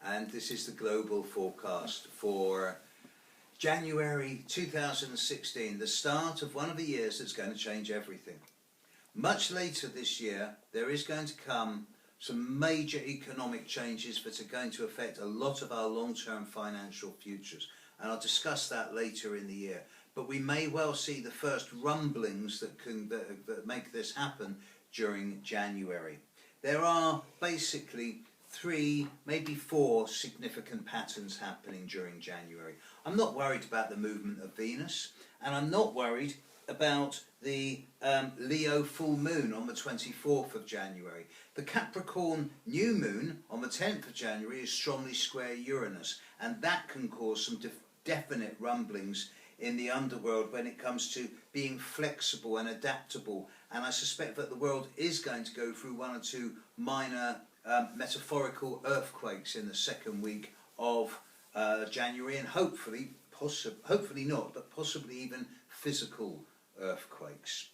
and this is the global forecast for January 2016, the start of one of the years that's going to change everything. Much later this year, there is going to come some major economic changes that are going to affect a lot of our long-term financial futures, and I'll discuss that later in the year. But we may well see the first rumblings that make this happen during January. There are basically 3, maybe 4 significant patterns happening during January. I'm not worried about the movement of Venus, and I'm not worried about the Leo full moon on the 24th of January. The Capricorn new moon on the 10th of January is strongly square Uranus, and that can cause some definite rumblings in the underworld when it comes to being flexible and adaptable. And I suspect that the world is going to go through 1 or 2 minor metaphorical earthquakes in the second week of January, and hopefully not, but possibly even physical earthquakes.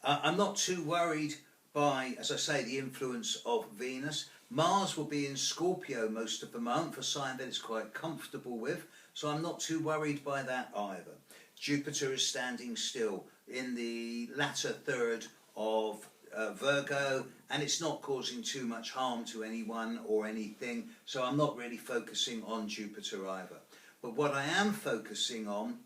I'm not too worried by, as I say, the influence of Venus. Mars will be in Scorpio most of the month, a sign that it's quite comfortable with, so I'm not too worried by that either. Jupiter is standing still in the latter third of Virgo, and it's not causing too much harm to anyone or anything, so I'm not really focusing on Jupiter either. But what I am focusing on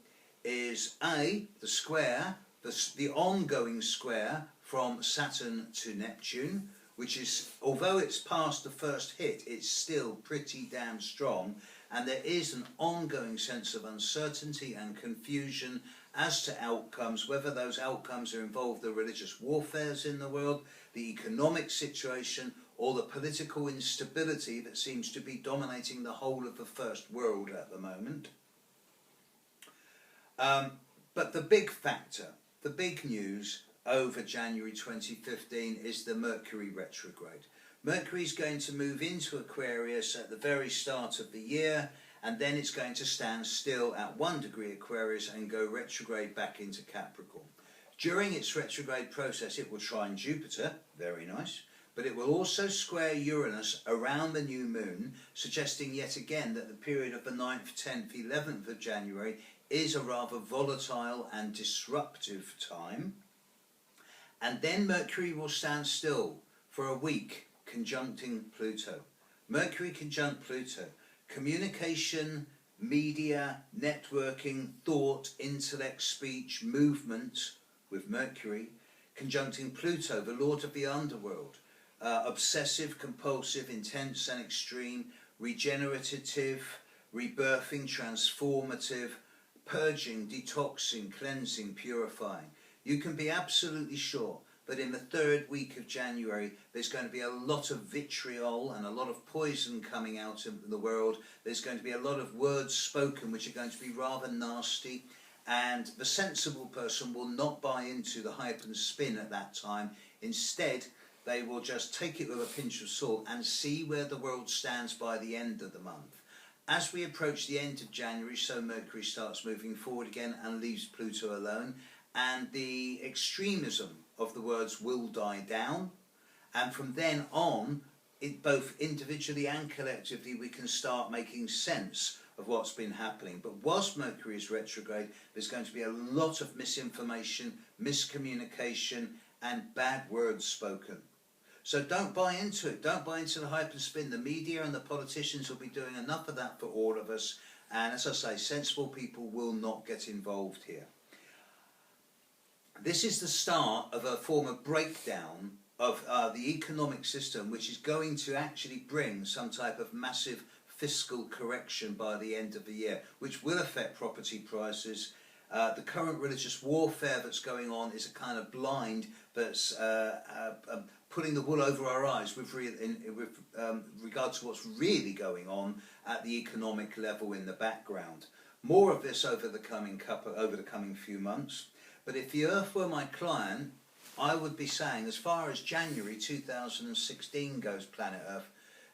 is the square, the ongoing square from Saturn to Neptune, which is, although it's past the first hit, it's still pretty damn strong, and there is an ongoing sense of uncertainty and confusion as to outcomes, whether those outcomes are involved the religious warfares in the world, the economic situation, or the political instability that seems to be dominating the whole of the first world at the moment. But the big factor, the big news over January 2015 is the Mercury retrograde. Mercury is going to move into Aquarius at the very start of the year, and then it's going to stand still at 1 degree Aquarius and go retrograde back into Capricorn. During its retrograde process, it will trine Jupiter, very nice, but it will also square Uranus around the new moon, suggesting yet again that the period of the 9th, 10th, 11th of January is a rather volatile and disruptive time. And then Mercury will stand still for a week, conjuncting Pluto. Mercury conjunct Pluto. Communication, media, networking, thought, intellect, speech, movement with Mercury, conjuncting Pluto, the lord of the underworld. Obsessive, compulsive, intense and extreme, regenerative, rebirthing, transformative, purging, detoxing, cleansing, purifying. You can be absolutely sure that in the 3rd week of January there's going to be a lot of vitriol and a lot of poison coming out of the world. There's going to be a lot of words spoken which are going to be rather nasty, and the sensible person will not buy into the hype and spin at that time. Instead, they will just take it with a pinch of salt and see where the world stands by the end of the month. As we approach the end of January, so Mercury starts moving forward again and leaves Pluto alone, and the extremism of the words will die down, and from then on, both individually and collectively, we can start making sense of what's been happening. But whilst Mercury is retrograde, there's going to be a lot of misinformation, miscommunication and bad words spoken. So don't buy into it, don't buy into the hype and spin. The media and the politicians will be doing enough of that for all of us, and as I say, sensible people will not get involved here. This is the start of a form of breakdown of the economic system, which is going to actually bring some type of massive fiscal correction by the end of the year, which will affect property prices. The current religious warfare that's going on is a kind of blind that's putting the wool over our eyes with regard to what's really going on at the economic level in the background. More of this over the coming few months. But if the Earth were my client, I would be saying, as far as January 2016 goes, planet Earth,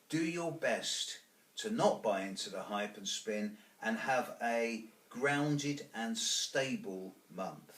do your best to not buy into the hype and spin and have a grounded and stable month.